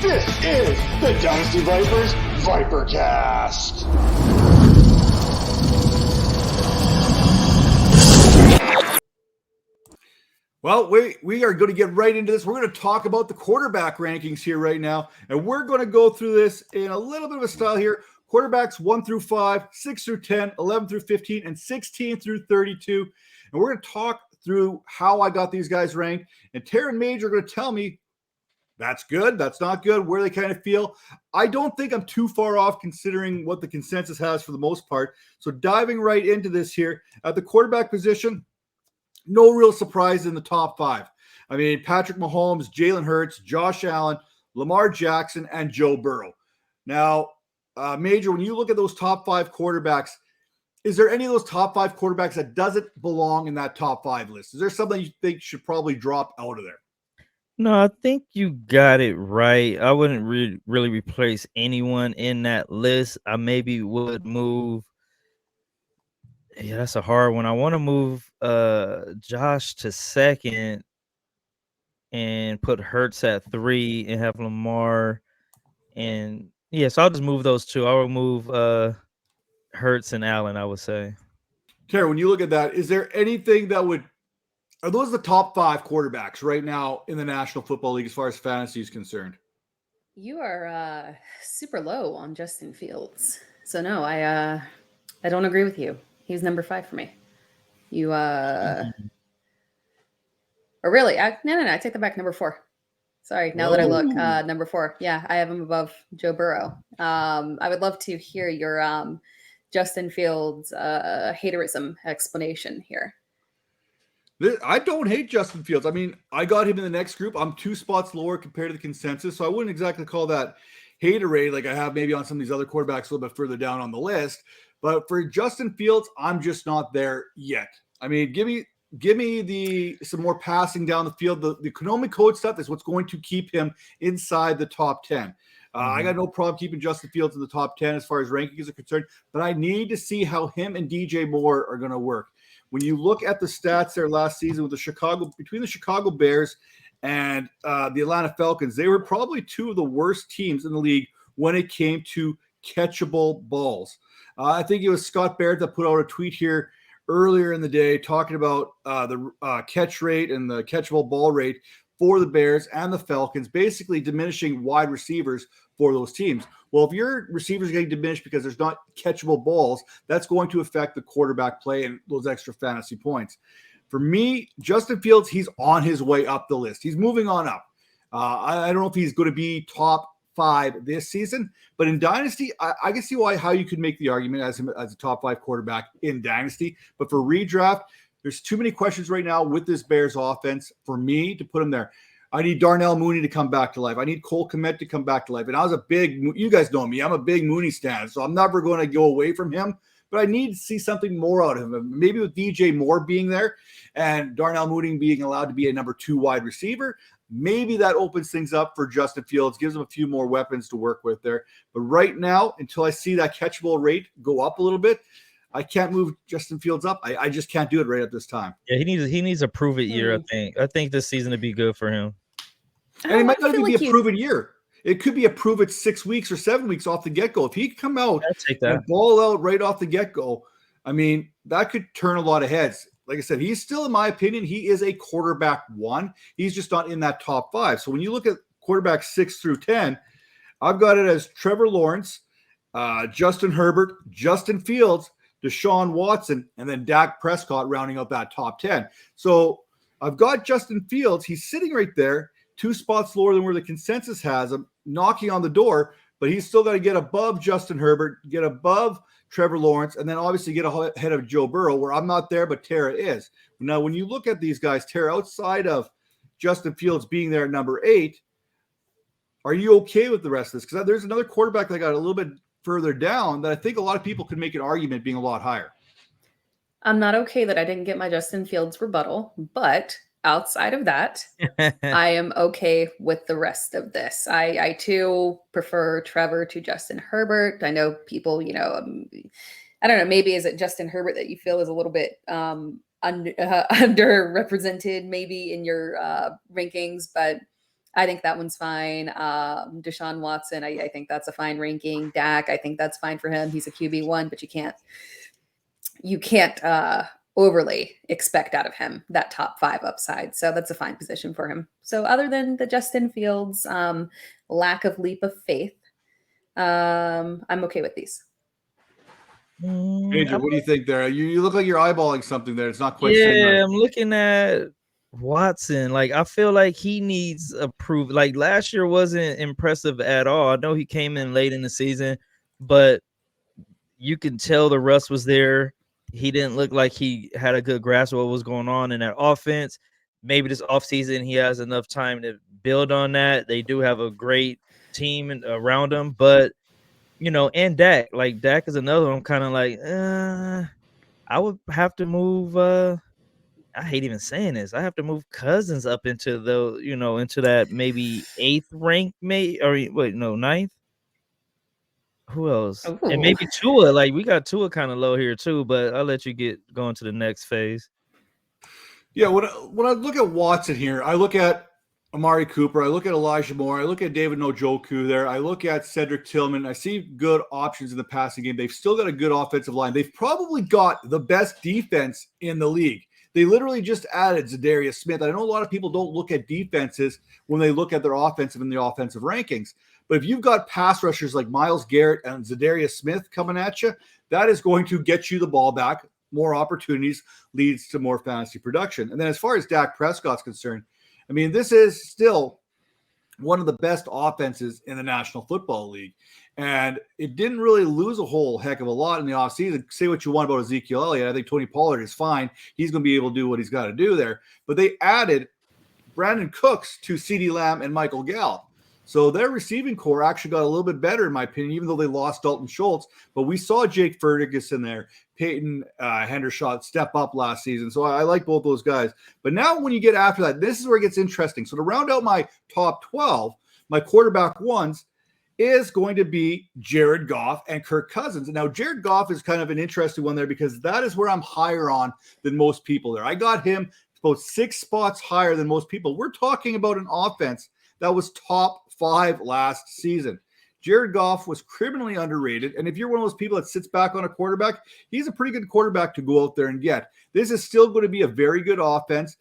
This is the Dynasty Vipers Vipercast. Well, we are going to get right into this. We're going to talk about the quarterback rankings here right now, and we're going to go through this in a little bit of a style here. Quarterbacks 1 through 5, 6 through 10, 11 through 15, and 16 through 32. And we're going to talk through how I got these guys ranked. And Tara and Mage are going to tell me that's good, that's not good, where they kind of feel. I don't think I'm too far off considering what the consensus has for the most part. So diving right into this here, at the quarterback position, no real surprise in the top 5. I mean, Patrick Mahomes, Jalen Hurts, Josh Allen, Lamar Jackson, and Joe Burrow. Now, Major, when you look at those top 5 quarterbacks, is there any of those top 5 quarterbacks that doesn't belong in that top 5 list? Is there something you think should probably drop out of there? No, I think you got it right. I wouldn't really replace anyone in that list. I maybe would move. Yeah, that's a hard one. I want to move Josh to second and put Hurts at 3 and have Lamar. And yeah, so I'll just move those two. I will move Hurts and Allen, I would say. Tara, when you look at that, is there anything that would – are those the top 5 quarterbacks right now in the National Football League as far as fantasy is concerned? You are super low on Justin Fields. So no, I don't agree with you. He's number 5 for me. You or really? No. I take that back. Number 4. Sorry. Now that I look, number 4. Yeah, I have him above Joe Burrow. I would love to hear your Justin Fields haterism explanation here. I don't hate Justin Fields. I mean, I got him in the next group. I'm 2 spots lower compared to the consensus, so I wouldn't exactly call that haterade like I have maybe on some of these other quarterbacks a little bit further down on the list. But for Justin Fields, I'm just not there yet. I mean, give me some more passing down the field. The Konami code stuff is what's going to keep him inside the top 10. I got no problem keeping Justin Fields in the top 10 as far as rankings are concerned, but I need to see how him and DJ Moore are going to work. When you look at the stats there last season with between the Chicago Bears and the Atlanta Falcons, they were probably 2 of the worst teams in the league when it came to catchable balls. I think it was Scott Barrett that put out a tweet here earlier in the day talking about the catch rate and the catchable ball rate for the Bears and the Falcons, basically diminishing wide receivers for those teams. Well, if your receivers are getting diminished because there's not catchable balls, that's going to affect the quarterback play and those extra fantasy points. For me, Justin Fields, he's on his way up the list. He's moving on up. I don't know if he's going to be top 5 this season, but in Dynasty, I can see how you could make the argument as him as a top 5 quarterback in Dynasty. But for redraft, there's too many questions right now with this Bears offense for me to put him there. I need Darnell Mooney to come back to life. I need Cole Kmet to come back to life. And you guys know me, I'm a big Mooney stan, so I'm never going to go away from him. But I need to see something more out of him. Maybe with DJ Moore being there and Darnell Mooney being allowed to be a number 2 wide receiver, maybe that opens things up for Justin Fields, gives him a few more weapons to work with there. But right now, until I see that catchable rate go up a little bit, I can't move Justin Fields up. I just can't do it right at this time. Yeah, he needs a prove it year. I think this season would be good for him. And it might not even be a proven year. It could be a prove it 6 weeks or 7 weeks off the get-go. If he can come out and ball out right off the get-go, I mean, that could turn a lot of heads. Like I said, he's still, in my opinion, he is a quarterback 1. He's just not in that top 5. So when you look at quarterback 6 through 10, I've got it as Trevor Lawrence, Justin Herbert, Justin Fields, Deshaun Watson, and then Dak Prescott rounding out that top 10. So I've got Justin Fields. He's sitting right there, 2 spots lower than where the consensus has him, knocking on the door, but he's still got to get above Justin Herbert, get above Trevor Lawrence, and then obviously get ahead of Joe Burrow, where I'm not there, but Tara is. Now, when you look at these guys, Tara, outside of Justin Fields being there at number 8, are you okay with the rest of this? Because there's another quarterback that got a little bit further down that I think a lot of people could make an argument being a lot higher. I'm not okay that I didn't get my Justin Fields rebuttal, but outside of that, I am okay with the rest of this. I too prefer Trevor to Justin Herbert. I know people, I don't know, maybe is it Justin Herbert that you feel is a little bit underrepresented maybe in your rankings, but I think that one's fine. Deshaun Watson, I think that's a fine ranking. Dak, I think that's fine for him. He's a QB1, but you can't overly expect out of him that top 5 upside. So that's a fine position for him. So other than the Justin Fields lack of leap of faith, I'm okay with these. Andrew, what do you think there? You look like you're eyeballing something there. It's not quite sitting right. Yeah, I'm looking at Watson. Like, I feel like he needs a proof. Like, last year wasn't impressive at all. I know he came in late in the season, but you can tell the rust was there. He didn't look like he had a good grasp of what was going on in that offense. Maybe this offseason he has enough time to build on that. They do have a great team around him, but and Dak. Like, Dak is another one. I'm kind of like, I would have to move. I hate even saying this. I have to move Cousins up into into that maybe 8th rank, ninth. Who else? Ooh. And maybe Tua. Like, we got Tua kind of low here too, but I'll let you get going to the next phase. Yeah, when I look at Watson here, I look at Amari Cooper, I look at Elijah Moore, I look at David Njoku there, I look at Cedric Tillman. I see good options in the passing game. They've still got a good offensive line. They've probably got the best defense in the league. They literally just added Zadarius Smith. I know a lot of people don't look at defenses when they look at their offensive and the offensive rankings. But if you've got pass rushers like Myles Garrett and Zadarius Smith coming at you, that is going to get you the ball back. More opportunities leads to more fantasy production. And then as far as Dak Prescott's concerned, I mean, this is still one of the best offenses in the National Football League. And it didn't really lose a whole heck of a lot in the offseason. Say what you want about Ezekiel Elliott. I think Tony Pollard is fine. He's going to be able to do what he's got to do there. But they added Brandon Cooks to CeeDee Lamb and Michael Gallup. So their receiving core actually got a little bit better, in my opinion, even though they lost Dalton Schultz. But we saw Jake Ferguson there, Peyton Hendershot step up last season. So I like both those guys. But now when you get after that, this is where it gets interesting. So to round out my top 12, my quarterback ones is going to be Jared Goff and Kirk Cousins. Now, Jared Goff is kind of an interesting one there because that is where I'm higher on than most people there. I got him about 6 spots higher than most people. We're talking about an offense that was top 5 last season. Jared Goff was criminally underrated. And if you're one of those people that sits back on a quarterback, he's a pretty good quarterback to go out there and get. This is still going to be a very good offense.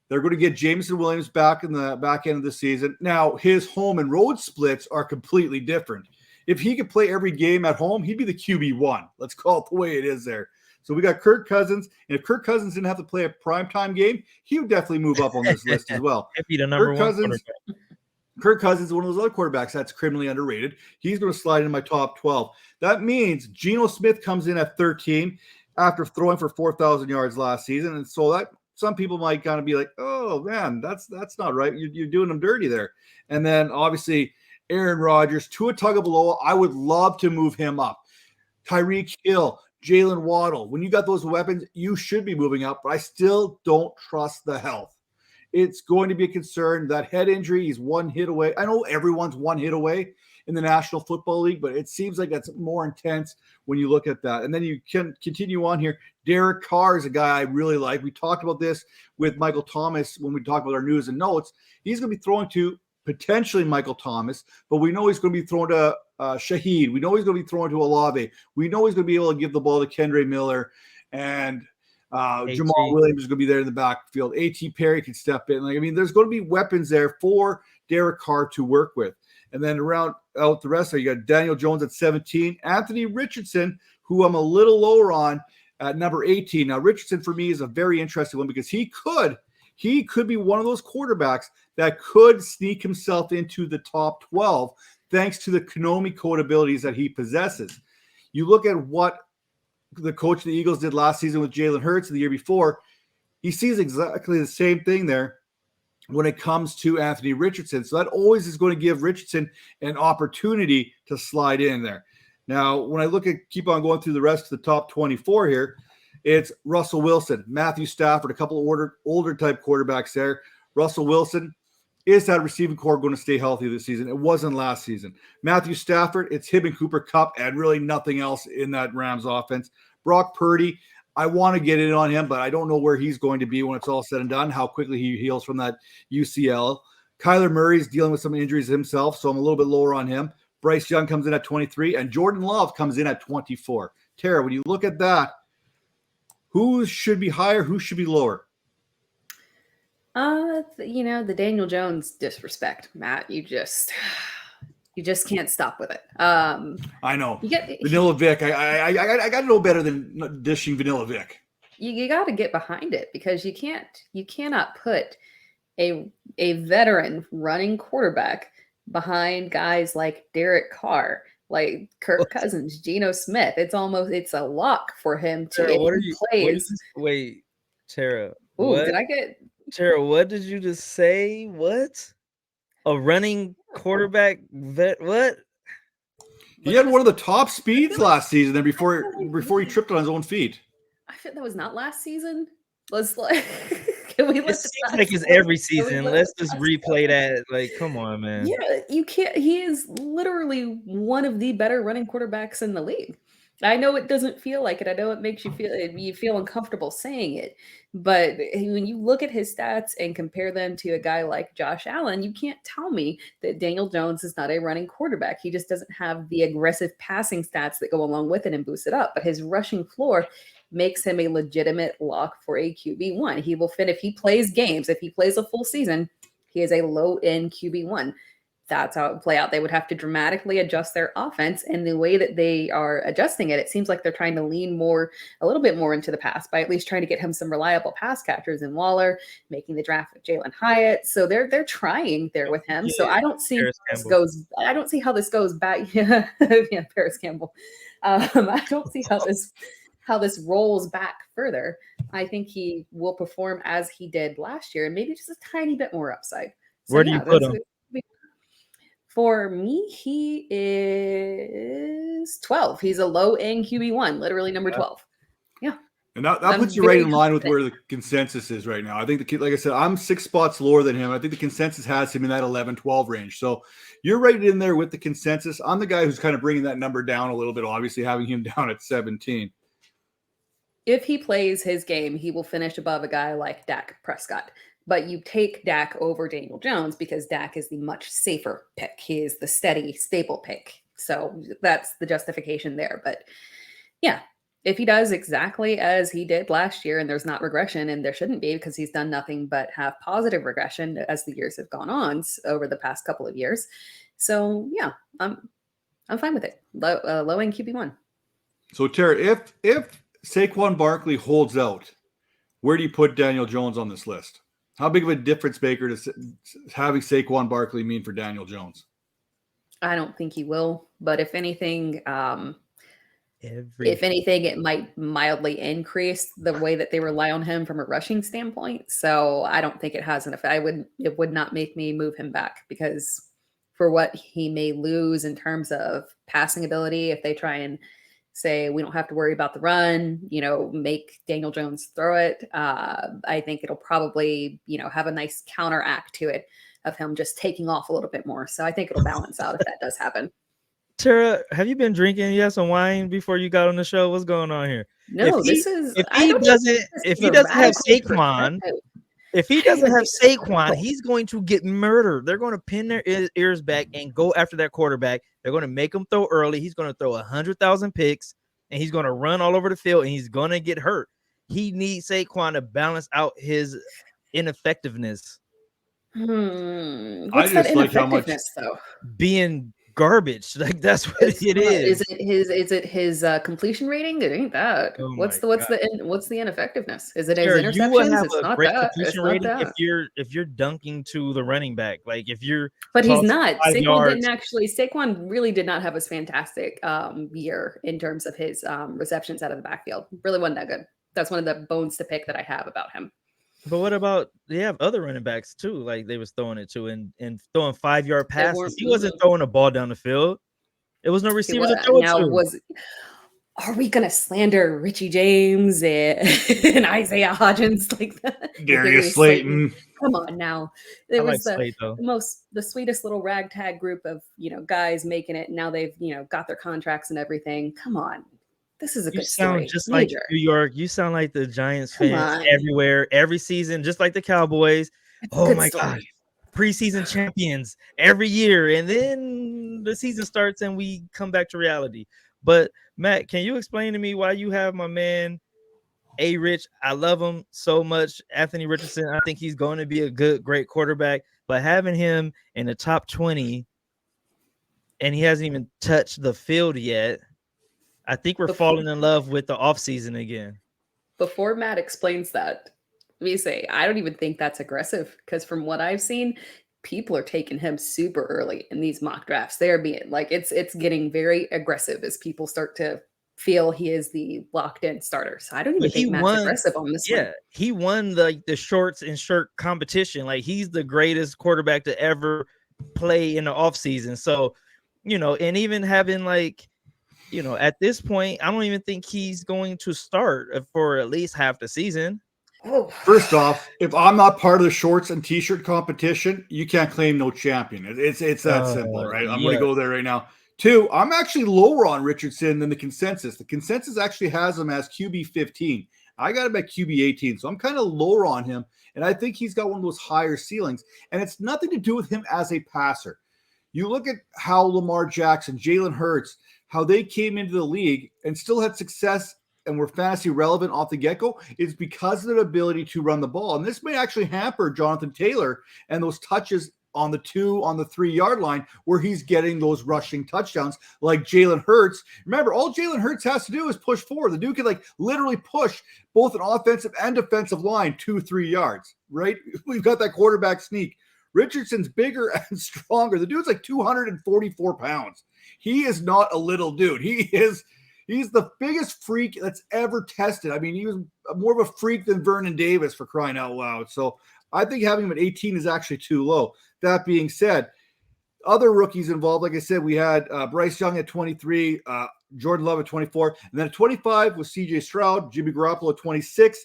They're going to get Jameson Williams back in the back end of the season. Now, his home and road splits are completely different. If he could play every game at home, he'd be the QB1. Let's call it the way it is there. So we got Kirk Cousins. And if Kirk Cousins didn't have to play a primetime game, he would definitely move up on this list as well. He'd be the number one. Kirk Cousins is one of those other quarterbacks that's criminally underrated. He's going to slide in my top 12. That means Geno Smith comes in at 13 after throwing for 4,000 yards last season. And so that some people might kind of be like, oh, man, that's not right. You're doing them dirty there. And then, obviously, Aaron Rodgers, Tua Tagovailoa, I would love to move him up. Tyreek Hill, Jalen Waddle. When you got those weapons, you should be moving up. But I still don't trust the health. It's going to be a concern. That head injury, he's one hit away. I know everyone's one hit away in the National Football League, but it seems like that's more intense when you look at that. And then you can continue on here. Derek Carr is a guy I really like. We talked about this with Michael Thomas when we talked about our news and notes. He's going to be throwing to potentially Michael Thomas, but we know he's going to be throwing to Shaheed. We know he's going to be throwing to Olave. We know he's going to be able to give the ball to Kendre Miller and Jamal Williams is going to be there in the backfield. A.T. Perry can step in. There's going to be weapons there for Derek Carr to work with. And then around out the rest, you got Daniel Jones at 17, Anthony Richardson, who I'm a little lower on at number 18. Now, Richardson for me is a very interesting one because he could be one of those quarterbacks that could sneak himself into the top 12 thanks to the Konami code abilities that he possesses. You look at what the coach of the Eagles did last season with Jalen Hurts the year before, he sees exactly the same thing there when it comes to Anthony Richardson. So that always is going to give Richardson an opportunity to slide in there. Now, when I keep on going through the rest of the top 24 here, it's Russell Wilson, Matthew Stafford, a couple of older type quarterbacks there. Russell Wilson, is that receiving core going to stay healthy this season? It wasn't last season. Matthew Stafford, it's him and Cooper Kupp and really nothing else in that Rams offense. Brock Purdy, I want to get in on him, but I don't know where he's going to be when it's all said and done, how quickly he heals from that UCL. Kyler Murray's dealing with some injuries himself, so I'm a little bit lower on him. Bryce Young comes in at 23, and Jordan Love comes in at 24. Tara, when you look at that, who should be higher? Who should be lower? The Daniel Jones disrespect, Matt. You just can't stop with it. I know. You get Vanilla Vic. I got to know better than dishing Vanilla Vic. You got to get behind it because you cannot put a veteran running quarterback behind guys like Derek Carr, like Kirk Cousins, Geno Smith. It's a lock for him to Tara, if he plays. Wait, Tara. Ooh, What? did I get Tara, what did you just say? What? A running quarterback vet? What? He had one of the top speeds last season there before he tripped on his own feet. I feel that was not last season. Let's like can we It seems like it's every season. Let's just replay that. Like, come on, man. Yeah, you can't. He is literally one of the better running quarterbacks in the league. I know it doesn't feel like it. I know it makes you feel uncomfortable saying it. But when you look at his stats and compare them to a guy like Josh Allen, you can't tell me that Daniel Jones is not a running quarterback. He just doesn't have the aggressive passing stats that go along with it and boost it up. But his rushing floor makes him a legitimate lock for a QB1. He will fit if he plays games, if he plays a full season, he is a low-end QB1. That's how it would play out. They would have to dramatically adjust their offense. And the way that they are adjusting it, it seems like they're trying to lean a little bit more into the pass by at least trying to get him some reliable pass catchers in Waller, making the draft with Jalen Hyatt. So they're trying there with him. So I don't see I don't see how this goes back. Yeah, Paris Campbell. I don't see how this rolls back further. I think he will perform as he did last year and maybe just a tiny bit more upside. So, Where do you put him? For me, he is 12. He's a low-end QB1, literally number 12. Yeah. And that puts you right in line with where the consensus is right now. I think like I said, I'm 6 spots lower than him. I think the consensus has him in that 11-12 range. So you're right in there with the consensus. I'm the guy who's kind of bringing that number down a little bit, obviously having him down at 17. If he plays his game, he will finish above a guy like Dak Prescott. But you take Dak over Daniel Jones because Dak is the much safer pick. He is the steady, stable pick. So that's the justification there. But yeah, if he does exactly as he did last year and there's not regression, and there shouldn't be because he's done nothing but have positive regression as the years have gone on over the past couple of years. So yeah, I'm fine with it. Low end QB1. So Tara, if Saquon Barkley holds out, where do you put Daniel Jones on this list? How big of a difference maker does having Saquon Barkley mean for Daniel Jones? I don't think he will, but if anything, it might mildly increase the way that they rely on him from a rushing standpoint. So I don't think it has an effect. It would not make me move him back because for what he may lose in terms of passing ability, if they try and say we don't have to worry about the run, make Daniel Jones throw it. I think it'll probably, have a nice counteract to it of him just taking off a little bit more. So I think it'll balance out if that does happen. Tara, have you been drinking? You had some wine before you got on the show. What's going on here? No, if he doesn't have Saquon, he's going to get murdered. They're going to pin their ears back and go after that quarterback. They're going to make him throw early. He's going to throw 100,000 picks, and he's going to run all over the field, and he's going to get hurt. He needs Saquon to balance out his ineffectiveness. What's that ineffectiveness, though? Being garbage. Like that's what it is. Is it his completion rating? It ain't that. Oh what's the ineffectiveness? Is it his Tara, interceptions? You will have it's a not great that. completion rating if you're dunking to the running back. Like if you're But he's not. Saquon really did not have a fantastic year in terms of his receptions out of the backfield. Really wasn't that good. That's one of the bones to pick that I have about him. But what about they have other running backs too? Like they was throwing it to and throwing 5-yard passes. He wasn't throwing a ball down the field. It was no receiver to throw it to. Are we gonna slander Richie James and Isaiah Hodgins like that? Darius Slayton. Come on now. It was Slate, the sweetest little ragtag group of guys making it. Now they've got their contracts and everything. Come on. This is a good story. You sound just like New York. You sound like the Giants fans everywhere, every season, just like the Cowboys. Oh my God. preseason champions every year, and then the season starts and we come back to reality. But Matt, can you explain to me why you have my man A. Rich? I love him so much. Anthony Richardson, I think he's going to be a great quarterback, but having him in the top 20 and he hasn't even touched the field yet, I think we're falling in love with the offseason again. Before Matt explains that, let me say, I don't even think that's aggressive, because from what I've seen, people are taking him super early in these mock drafts. They're being like, it's getting very aggressive as people start to feel he is the locked in starter. So I don't even think Matt's aggressive on this one. He won the shorts and shirt competition. Like, he's the greatest quarterback to ever play in the offseason. So, and even having at this point, I don't even think he's going to start for at least half the season. Oh. First off, if I'm not part of the shorts and t-shirt competition, you can't claim no champion. It's that simple, right? I'm going to go there right now. 2, I'm actually lower on Richardson than the consensus. The consensus actually has him as QB 15. I got him at QB 18, so I'm kind of lower on him, and I think he's got one of those higher ceilings, and it's nothing to do with him as a passer. You look at how Lamar Jackson, Jalen Hurts, how they came into the league and still had success and were fantasy relevant off the get-go. It's because of their ability to run the ball. And this may actually hamper Jonathan Taylor and those touches on the 3-yard line where he's getting those rushing touchdowns like Jalen Hurts. Remember, all Jalen Hurts has to do is push forward. The dude can literally push both an offensive and defensive line 2-3 yards, right? We've got that quarterback sneak. Richardson's bigger and stronger. The dude's 244 pounds. He is not a little dude. He's the biggest freak that's ever tested. I mean, he was more of a freak than Vernon Davis, for crying out loud. So I think having him at 18 is actually too low. That being said, other rookies involved, like I said, we had Bryce Young at 23, Jordan Love at 24, and then at 25 was CJ Stroud, Jimmy Garoppolo at 26,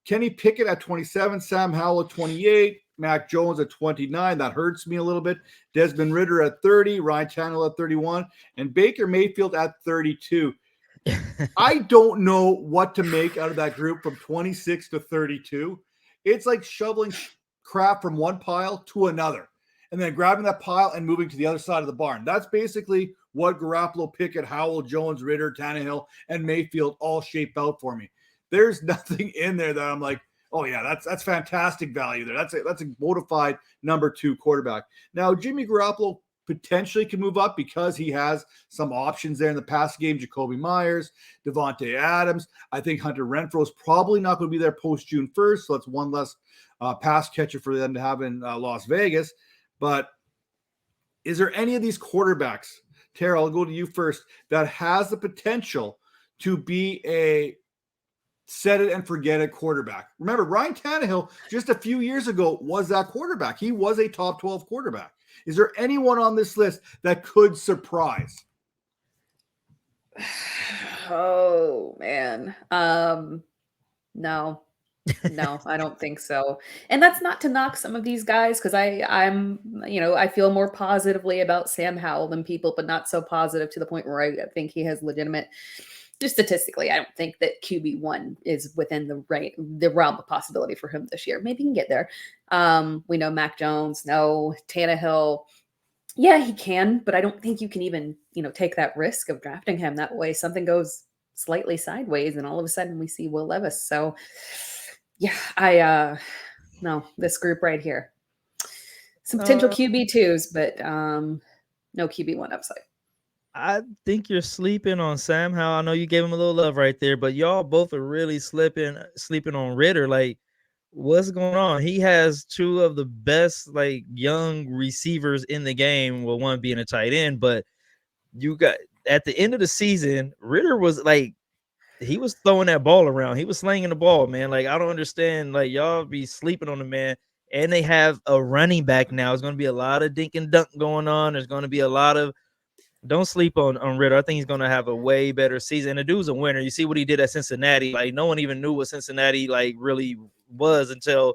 Kenny Pickett at 27, Sam Howell at 28, Mac Jones at 29. That hurts me a little bit. Desmond Ridder at 30, Ryan Tannehill at 31, and Baker Mayfield at 32. I don't know what to make out of that group from 26 to 32. It's like shoveling crap from one pile to another and then grabbing that pile and moving to the other side of the barn. That's basically what Garoppolo, Pickett, Howell, Jones, Ridder, Tannehill, and Mayfield all shape out for me. There's nothing in there that I'm like, oh yeah, that's fantastic value there. That's a bona fide number 2 quarterback. Now, Jimmy Garoppolo potentially can move up because he has some options there in the passing game. Jacoby Myers, Devontae Adams. I think Hunter Renfrow is probably not going to be there post June 1st, so that's one less pass catcher for them to have in Las Vegas. But is there any of these quarterbacks, Tara, I'll go to you first, that has the potential to be a set it and forget it quarterback? Remember, Ryan Tannehill just a few years ago was that quarterback. He was a top 12 quarterback. Is there anyone on this list that could surprise? Oh, man. No, I don't think so. And that's not to knock some of these guys, because I'm I feel more positively about Sam Howell than people, but not so positive to the point where I think he has legitimate. Just statistically, I don't think that QB1 is within the realm of possibility for him this year. Maybe he can get there. We know Mac Jones, no Tannehill. Yeah, he can, but I don't think you can even, take that risk of drafting him that way. Something goes slightly sideways and all of a sudden we see Will Levis. So yeah, no, this group right here. Some potential QB2s, but no QB1 upside. I think you're sleeping on Sam Howell. I know you gave him a little love right there, but y'all both are really sleeping on Ridder. Like, what's going on? He has 2 of the best young receivers in the game. Well, one being a tight end, but you got at the end of the season, Ridder was he was throwing that ball around. He was slinging the ball, man. I don't understand. Y'all be sleeping on the man. And they have a running back now. There's going to be a lot of dink and dunk going on. There's going to be a lot of. Don't sleep on Ridder. I think he's going to have a way better season. And the dude's a winner. You see what he did at Cincinnati. No one even knew what Cincinnati really was until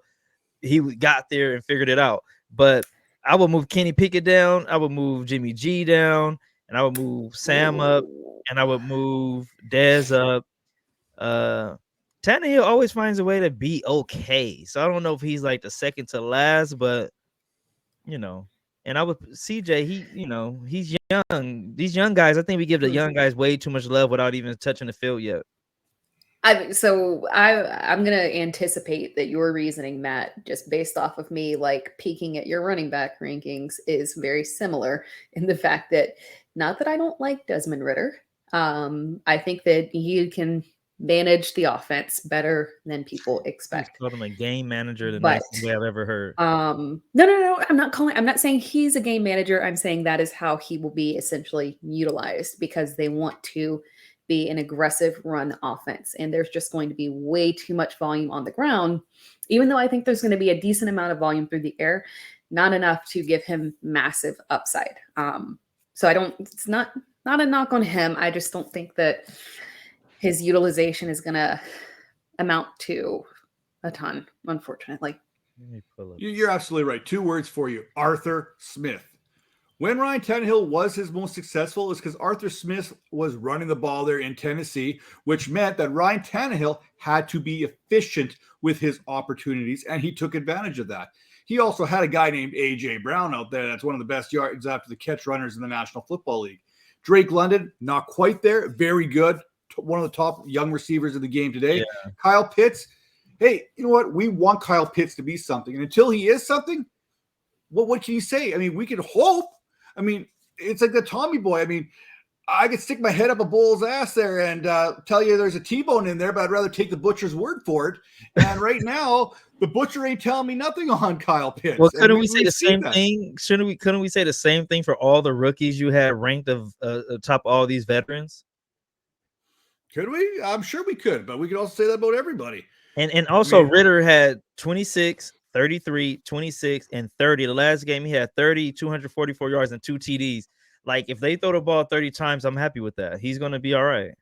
he got there and figured it out. But I would move Kenny Pickett down. I would move Jimmy G down. And I would move Sam up. And I would move Dez up. Tannehill always finds a way to be okay. So I don't know if he's the second to last, but And I would CJ, he's young. These young guys, I think we give the young guys way too much love without even touching the field yet. I'm gonna anticipate that your reasoning, Matt, just based off of me like peeking at your running back rankings, is very similar in the fact that not that I don't like Desmond Ritter. I think that he can manage the offense better than people expect. Called him a game manager, the But nicest way I've ever heard. no. I'm not saying he's a game manager. I'm saying that is how he will be essentially utilized because they want to be an aggressive run offense. And there's just going to be way too much volume on the ground, even though I think there's going to be a decent amount of volume through the air, not enough to give him massive upside. So it's not a knock on him. I just don't think that his utilization is going to amount to a ton, unfortunately. You're absolutely right. 2 words for you: Arthur Smith. When Ryan Tannehill was his most successful, it was because Arthur Smith was running the ball there in Tennessee, which meant that Ryan Tannehill had to be efficient with his opportunities, and he took advantage of that. He also had a guy named A.J. Brown out there that's one of the best yards after the catch runners in the National Football League. Drake London, not quite there, very good, one of the top young receivers in the game today. Yeah. Kyle Pitts, hey, you know what? We want Kyle Pitts to be something, and until he is something, what can you say? I mean, we can hope. I mean, it's like the Tommy boy. I mean, I could stick my head up a bull's ass there and tell you there's a T-bone in there, but I'd rather take the butcher's word for it. And right now, the butcher ain't telling me nothing on Kyle Pitts. Well, couldn't we say the same thing? Couldn't we say the same thing for all the rookies you had ranked atop all these veterans? Could we? I'm sure we could, but we could also say that about everybody. And also Ritter had 26, 33, 26, and 30. The last game he had 30, 244 yards, and 2 TDs. Like, if they throw the ball 30 times, I'm happy with that. He's going to be all right.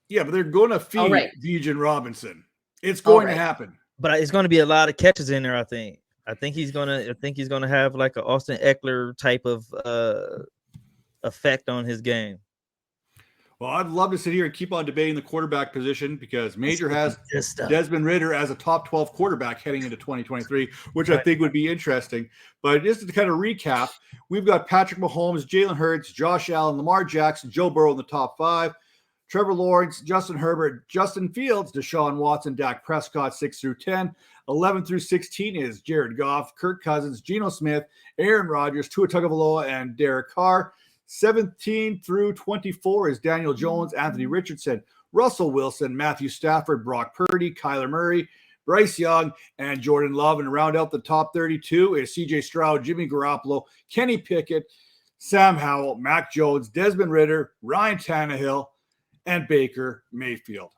Yeah, but they're going to feed Bijan Robinson. It's going to happen. But it's going to be a lot of catches in there, I think. I think he's gonna have like an Austin Eckler type of effect on his game. Well, I'd love to sit here and keep on debating the quarterback position because Major has Desmond Ritter as a top 12 quarterback heading into 2023, which I think would be interesting. But just to kind of recap, we've got Patrick Mahomes, Jalen Hurts, Josh Allen, Lamar Jackson, Joe Burrow in the top 5, Trevor Lawrence, Justin Herbert, Justin Fields, Deshaun Watson, Dak Prescott, 6 through 10. 11 through 16 is Jared Goff, Kirk Cousins, Geno Smith, Aaron Rodgers, Tua Tagovailoa, and Derek Carr. 17 through 24 is Daniel Jones, Anthony Richardson, Russell Wilson, Matthew Stafford, Brock Purdy, Kyler Murray, Bryce Young, and Jordan Love. And to round out the top 32 is CJ Stroud, Jimmy Garoppolo, Kenny Pickett, Sam Howell, Mac Jones, Desmond Ritter, Ryan Tannehill, and Baker Mayfield.